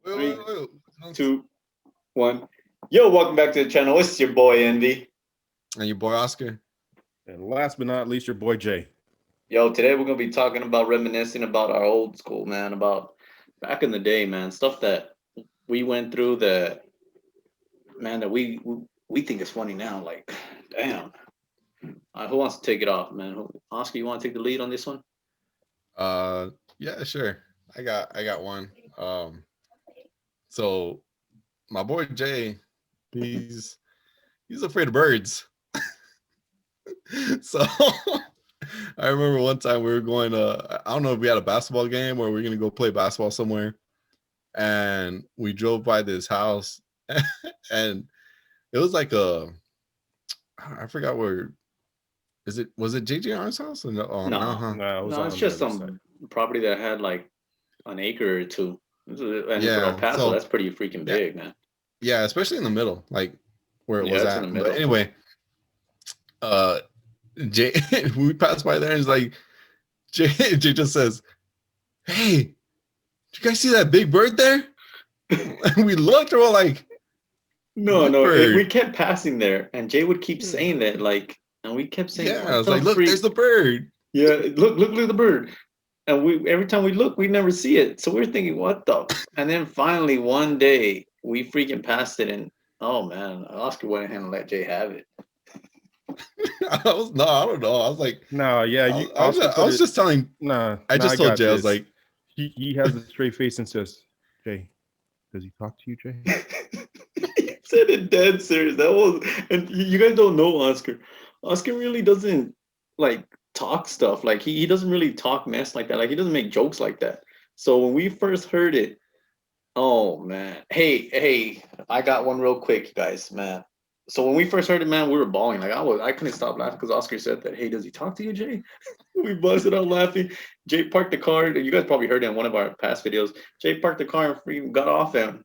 Three, Wait. 2, 1. Yo, welcome back to the channel. It's your boy Envy. And your boy Oscar. And last but not least, your boy Jay. Yo, today we're gonna be talking about reminiscing about our old school, man. About back in the day, man. Stuff that we went through that, man, that we think is funny now. Like, damn. Who wants to take it off, man? Oscar, you want to take the lead on this one? Uh, yeah, sure. I got one. So my boy Jay, he's afraid of birds. So I remember one time we were going to, I don't know if we had a basketball game or we are gonna go play basketball somewhere, and we drove by this house, and it was like I forgot where. Was it JJ Arn's house? Or no, oh, no, No, huh? No, it was no, it's on the just other side. some property that had like an acre or two. And for El Yeah. Paso, So that's pretty freaking yeah, big, man. yeah, especially in the middle, like where it Yeah, was it's in the at. But middle. anyway, uh, Jay, we passed by there, and it's like Jay just says, "Hey, did you guys see that big bird there?" And we looked, and we're like, No, "What no, we bird?" kept passing there, and Jay would keep saying that, like, and we kept saying, Yeah, I "What was the like, "Look, freak?" there's the bird." Yeah, look at the bird. And we every time we look, we never see it. So we're thinking, what the? And then finally one day we freaking passed it, and oh man, Oscar went ahead and let Jay have it. I don't know. I was like, No, yeah, you Oscar I put was it. just telling. Nah, I nah, just I told got Jay, I was this. like, He has a straight face and says, "Jay, does he talk to you, Jay?" He said it dead serious. That was, and you guys don't know Oscar. Oscar really doesn't like talk stuff. Like he doesn't really talk mess like that. Like he doesn't make jokes like that. So when we first heard it, oh man. Hey, I got one real quick, guys, man. So when we first heard it, man, we were bawling. Like I couldn't stop laughing because Oscar said that. Hey, does he talk to you, Jay? We busted out laughing. Jay parked the car. You guys probably heard it in one of our past videos. Jay parked the car and freaking got off, and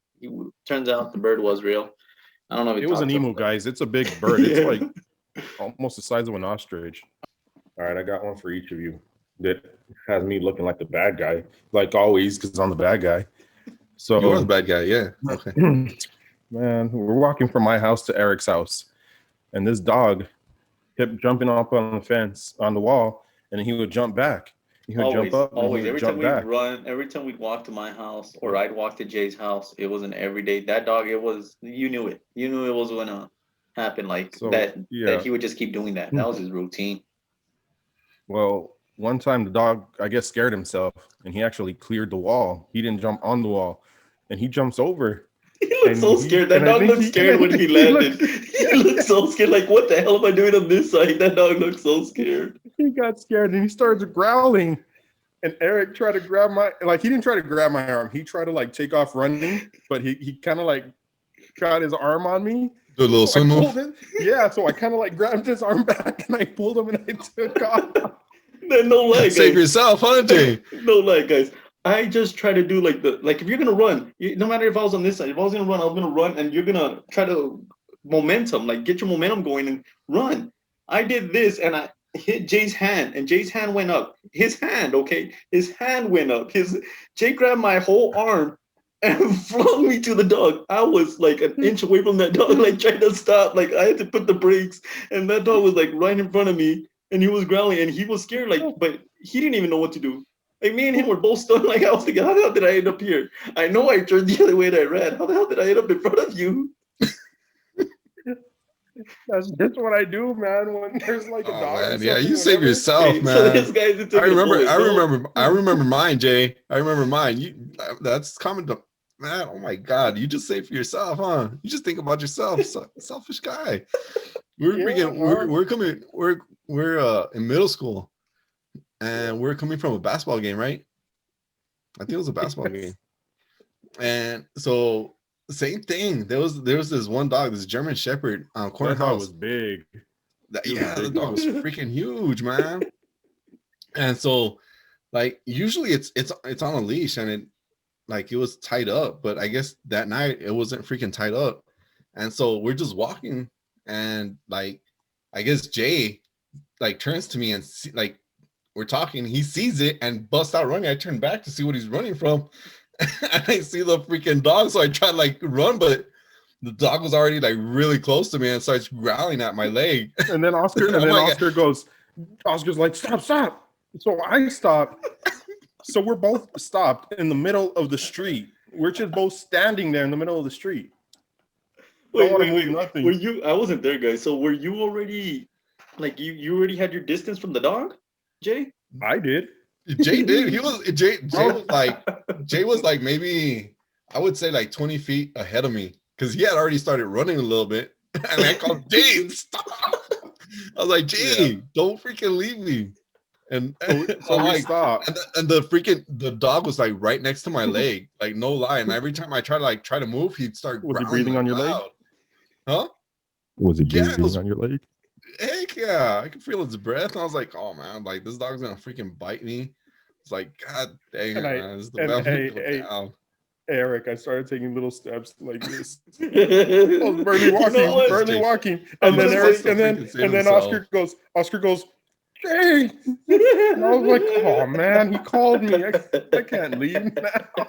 turns out the bird was real. I don't know if he It was an talked to him. emu, guys. It's a big bird. It's Yeah. like almost the size of an ostrich. All right, I got one for each of you that has me looking like the bad guy, like always, because I'm the bad guy. "You are So, the bad guy." Yeah. Okay. man, we're walking from my house to Eric's house, and this dog kept jumping up on the fence, on the wall, and then he would jump back. He would jump Always, up and he always. would Every time jump we back. run, every time we'd walk to my house or I'd walk to Jay's house, it was an everyday. That dog, it was. You knew it. You knew it was gonna happen. Like So, that yeah. he would just keep doing that. That was his routine. Well, one time the dog, I guess, scared himself and he actually cleared the wall. He didn't jump on the wall and he jumps over He looked so scared. That and I dog think looked he and scared I when think he he looked landed. He looked so scared. Like, what the hell am I doing on this side? That dog looked so scared. he got scared and he started growling. And Eric tried to grab he didn't try to grab my arm. He tried to like take off running, but he kind of like got his arm on me. Do a little So I swim pulled move. him. Yeah, so I kind of like grabbed his arm back and I pulled him and I took off. No lie, Save guys. yourself, huh, Jay? No lie, guys. I just try to do like if you're gonna run, no matter if I was on this side, if I was gonna run, I was gonna run, and you're gonna try to momentum, like get your momentum going and run. I did this, and I hit Jay's hand, and Jay's hand went up. His hand, okay, his hand went up. His Jay grabbed my whole arm and flung me to the dog. I was like an inch away from that dog, like trying to stop. Like I had to put the brakes, and that dog was like right in front of me, and he was growling, and he was scared, like, but he didn't even know what to do. Like me and him were both stunned. Like I was thinking, how the hell did I end up here? I know I turned the other way and I ran. How the hell did I end up in front of you? That's just what I do, man. When there's like a Oh dog or man, yeah, something, you save whatever. yourself, Okay, so this man. guy's into I me a remember, bullet. I No, remember, I remember mine, Jay. I remember mine. That's common to man. Oh my God, you just say for yourself, huh? You just think about yourself. Selfish guy. We're Yeah, freaking. no. We're coming. We're in middle school, and we're coming from a basketball game, right? I think it was a basketball game, and so same thing. There was this one dog, this German Shepherd, corner That dog was house. big. He was a Yeah, the big dog dog. was freaking huge, man. And so like usually it's on a leash and it was tied up, but I guess that night it wasn't freaking tied up. And so we're just walking, and like I guess Jay like turns to me and like we're talking, he sees it and busts out running. I turn back to see what he's running from. and I see the freaking dog, so I try to like run, but the dog was already like really close to me and starts growling at my leg. And then Oscar, Oscar's like, stop. So I stop. So we're both stopped in the middle of the street. We're just both standing there in the middle of the street. Wait, Don't wanna move nothing. Were you? I wasn't there, guys. So were you already? Like you already had your distance from the dog, Jay? I did. Jay did. Jay was like maybe I would say like 20 feet ahead of me because he had already started running a little bit. And I called Jay, stop. I was like, Jay, don't freaking leave me. And So we stopped. And the dog was like right next to my leg, like no lie. And every time I try to move, he'd start. Was he breathing on your leg? Huh? Was he breathing was- on your leg? Heck yeah, I could feel his breath. And I was like, oh man, like this dog's gonna freaking bite me. It's like, God dang it, man. This is the best way to go down. Eric, I started taking little steps like this. I was You barely know what? walking. I'm And then just Eric, supposed to and then freaking save and then himself. Oscar goes, Jay. And I was like, oh man, he called me. I can't leave now.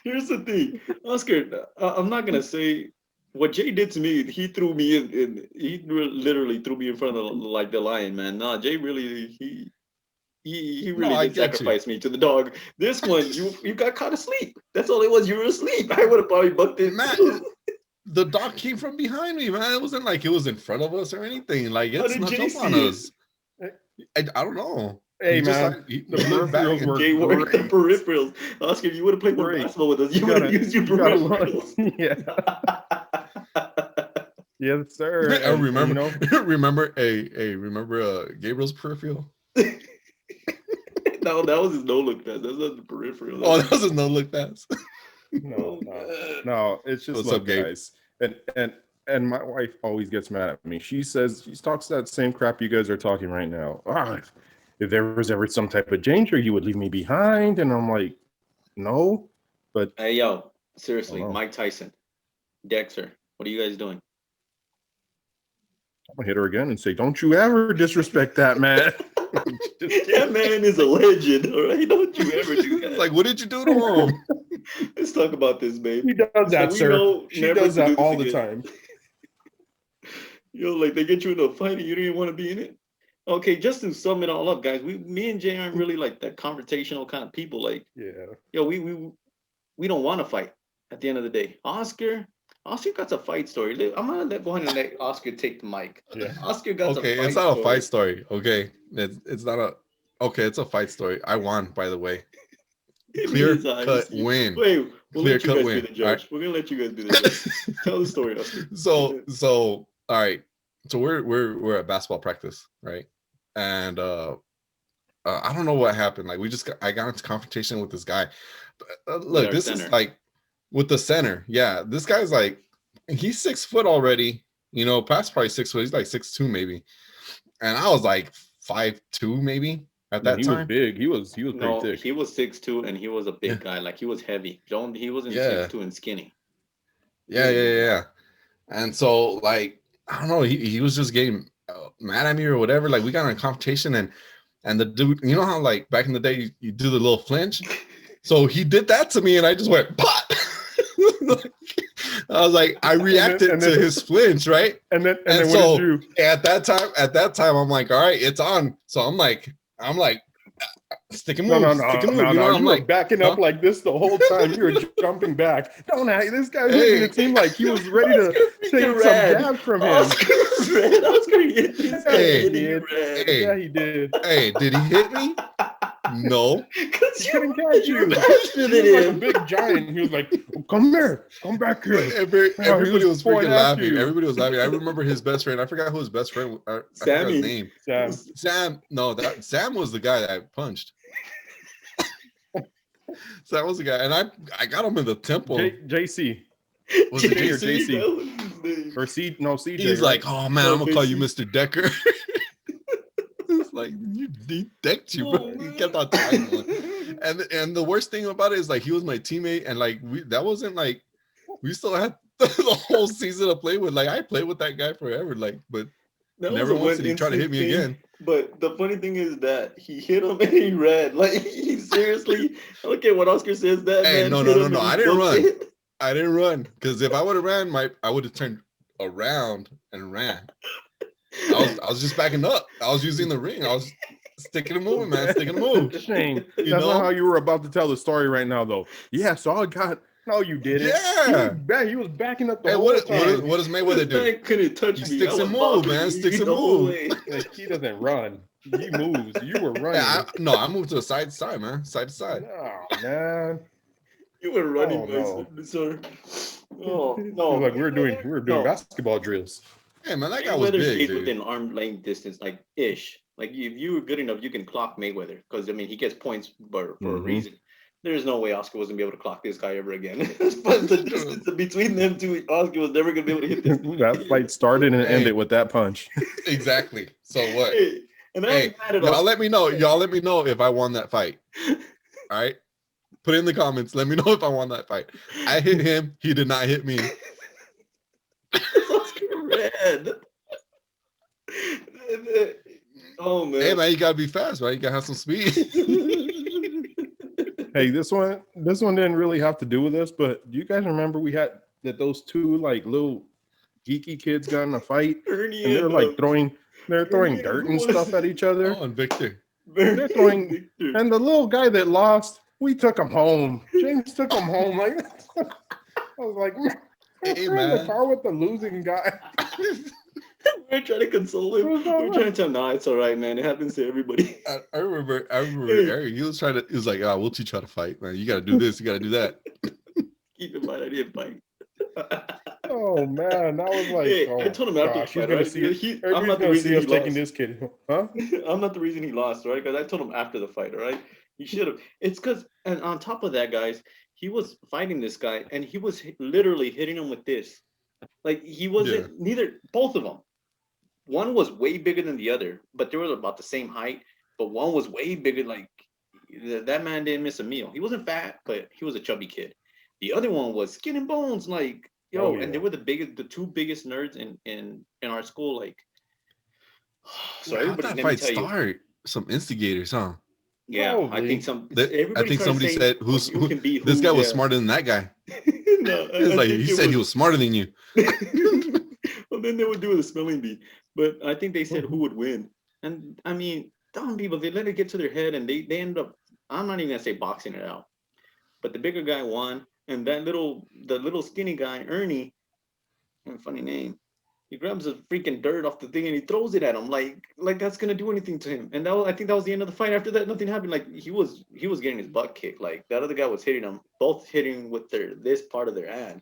Here's the thing, Oscar. I'm not gonna say what Jay did to me. He threw me in. He literally threw me in front of the lion, man. Nah, Jay really he really I did get you. sacrifice me to the dog. This one, you got caught asleep. That's all it was. You were asleep. I would have probably bucked it. Man, the dog came from behind me, man. It wasn't like it was in front of us or anything. Like How it did snuck Jay up on see it? us. I don't know. Hey He just, man, like, he the looked back peripherals and- were Jay worked the great. peripherals. Oscar, if you would have played more Great. basketball with us, you You would have gotta- used your you gotta look. peripherals. Yes, sir. I And, remember. you know, remember Gabriel's peripheral? No, that was his no look pass. That's not the peripheral. Oh, that was a no look pass. no. It's just What's look, up, Gabe? guys. And my wife always gets mad at me. She talks that same crap you guys are talking right now. If there was ever some type of danger, you would leave me behind. And I'm like, no. But Hey, yo, seriously, Oh, no. Mike Tyson, Dexter, what are you guys doing? I'm gonna hit her again and say, don't you ever disrespect that man. That man is a legend, all right? Don't you ever do that. Like, what did you do to him? Let's talk about this, babe. He does that, we sir. know She never does to do that all this the again. time. Like they get you in a fight and you don't even want to be in it. Okay, just to sum it all up, guys, me and Jay aren't really like that confrontational kind of people. Like, Yeah. we don't want to fight at the end of the day. Oscar got a fight story. I'm gonna go ahead and let Oscar take the mic. Yeah. Oscar got Okay, a fight it's not story. a fight story. Okay, it's not a. Okay, it's a fight story. I won, by the way. In Clear his eyes. cut win. Wait, we'll let you Clear-cut guys win. be the judge. Alright. We're gonna let you guys be the judge. Tell the story, Oscar. So all right. So we're at basketball practice, right? And I don't know what happened. Like I got into confrontation with this guy. Look, our this center. is like with the center. Yeah, this guy's like he's 6 foot already. You know, past probably 6 foot. He's like 6'2" maybe. And I was like 5'2" maybe at that he time. was big. He was pretty No, thick. he was 6'2" and he was a big Yeah. guy. Like he was heavy. He wasn't Yeah. 6'2" and skinny. Yeah. And so like I don't know, he was just getting mad at me or whatever. Like we got in a confrontation and the dude, you know how like back in the day you do the little flinch. So he did that to me and I just went pot. I was like, I reacted and then- to his flinch, right? And then And what so did you? at that time, I'm like, all right, it's on. So I'm like, stick and No, move, no. stick and move. You know, You I'm were like, backing up huh? like this the whole time. You were jumping back. Don't act. This guy was Hey. making it seem like he was ready to take some Red. jabs from him. Oscar was red. Oscar hit this guy Hey. hitting you red. Hey. Yeah, he did. hey, did he hit me? No. Because He couldn't catch you. You're faster He than was like a him. big giant. He was like, oh, "Come here, come back here." Everybody was freaking pointing at laughing. you. Everybody was laughing. I remember his best friend. I forgot who his best friend. I forgot Sammy. his name. Sam, Sam. No, Sam was the guy that I punched. Sam was the guy, and I got him in the temple. JC Was it J or JC? JC? That was his name. or CJ. He's right? like, oh man, No, I'm gonna call you JC. Mr. Decker. It's like he decked you, bro. He kept on tagging. And the worst thing about it is like he was my teammate, and like that wasn't like we still had the whole season to play with. Like I played with that guy forever, like, but That was never a once did he try to hit me one-instance again. thing. But the funny thing is that he hit him and he ran. Like he seriously. Look at what Oscar says. That Hey, man no, hit no, no, him no. and he I didn't booked run. it. I didn't run because if I would have ran, I would have turned around and ran. I was just backing up. I was using the ring. I was sticking and moving, man, sticking and move. Shane, You that's not how know? you were about to tell the story right now, though. Yeah, so I got. No, you didn't. Yeah. He was backing up the Hey, whole time. what does Mayweather This do? man couldn't touch He me. I sticks was and move, bopping man. you Sticks and the whole move. way. Like, he doesn't run. He moves. You were running. Yeah, I moved to side to side, man. Side to side. No, man. You were running, Oh, my sir. Oh It no, was like we were doing no. basketball drills. Hey, man, that guy was Mayweather big, stays dude. within arm length distance, like ish. Like if you were good enough, you can clock Mayweather because I mean he gets points for a Mhm. reason. There's no way Oscar was gonna be able to clock this guy ever again. But the distance between them two, Oscar was never gonna be able to hit this. That fight started and Hey. ended with that punch. Exactly. So what? Hey, and I Hey, ain't mad at y'all Oscar. let me know. Y'all let me know if I won that fight. All right. Put it in the comments. Let me know if I won that fight. I hit him. He did not hit me. Oscar red. Oh man. Hey, man, you gotta be fast, right? You gotta have some speed. Hey, this one didn't really have to do with this, but do you guys remember we had that those two like little geeky kids got in a fight Ernie and they're like throwing Ernie dirt who and was- stuff at each other? Oh, and Victor. They're throwing, Victor. and the little guy that lost, we took him home. James took him home. Like I was like, Hey, we're in the man. car with the losing guy. We're trying to console him. We're trying to tell him, nah, it's all right, man. It happens to everybody. I remember Eric, he was like, oh, we'll teach you how to fight, man. You gotta do this, you gotta do that. Keep in mind, I didn't fight. Oh man, that was like, Hey, oh I told him after the gosh, he's fight, gonna right? see. I'm Everybody's not the gonna reason see us he taking lost. this kid, huh? I'm not the reason he lost, right? Because I told him after the fight, all right? He should have. It's because, and on top of that, guys, he was fighting this guy, and he was literally hitting him with this. Like he wasn't both of them. One was way bigger than the other, but they were about the same height. But one was way bigger. Like that man didn't miss a meal. He wasn't fat, but he was a chubby kid. The other one was skin and bones, like yo, Oh, and yeah. they were the two biggest nerds in our school. Like, so How'd everybody, that let me fight tell you, start? Some instigators, huh? yeah, I Probably. think some. I Everybody think started somebody saying, said, who can be who? this guy was yeah. smarter than that guy. No, It's I like think he it said he was smarter than you. well, then they would do the spelling bee. But I think they said who would win. And I mean, dumb people, they let it get to their head and they end up, I'm not even gonna say boxing it out. But the bigger guy won, and the little skinny guy, Ernie, funny name, he grabs a freaking dirt off the thing and he throws it at him like that's gonna do anything to him. And I think that was the end of the fight. After that, nothing happened. Like he was getting his butt kicked. Like that other guy was hitting him, both hitting with this part of their hand.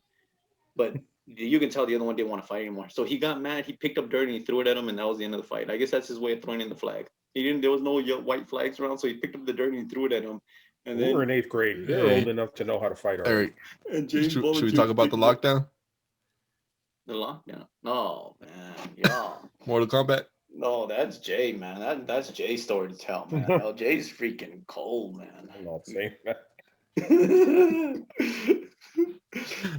But you can tell the other one didn't want to fight anymore. So he got mad. He picked up dirt and he threw it at him, and that was the end of the fight. I guess that's his way of throwing in the flag. He didn't. There was no white flags around, so he picked up the dirt and he threw it at him. And We were then in 8th grade. They're Hey. old enough to know how to fight already. Eric, and James should we volunteered talk to about the pick it up. lockdown? The lockdown. Oh man, yeah. Mortal Kombat? No, that's Jay, man. That's Jay's story to tell, man. No, Jay's freaking cold, man. I'm not saying that.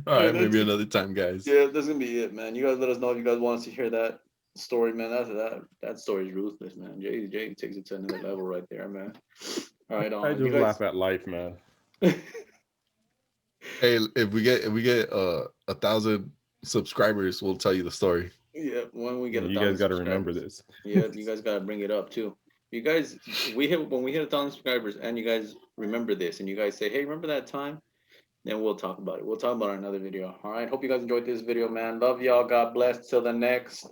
All right, Man, maybe that's- another time, guys. Yeah, that's gonna be it, man. You guys let us know if you guys want us to hear that story, man. That story is ruthless, man. Jay takes it to another level right there, man. All right, I you just guys. laugh at life, man. Hey, if we get 1,000 subscribers, we'll tell you the story. Yeah, when we get You 1,000 guys got to remember subscribers. this. Yeah, you guys gotta bring it up too. You guys, when we hit 1,000 subscribers, and you guys remember this, and you guys say, "Hey, remember that time?" Then we'll talk about it. We'll talk about it in another video. All right. Hope you guys enjoyed this video, man. Love y'all. God bless. Till the next.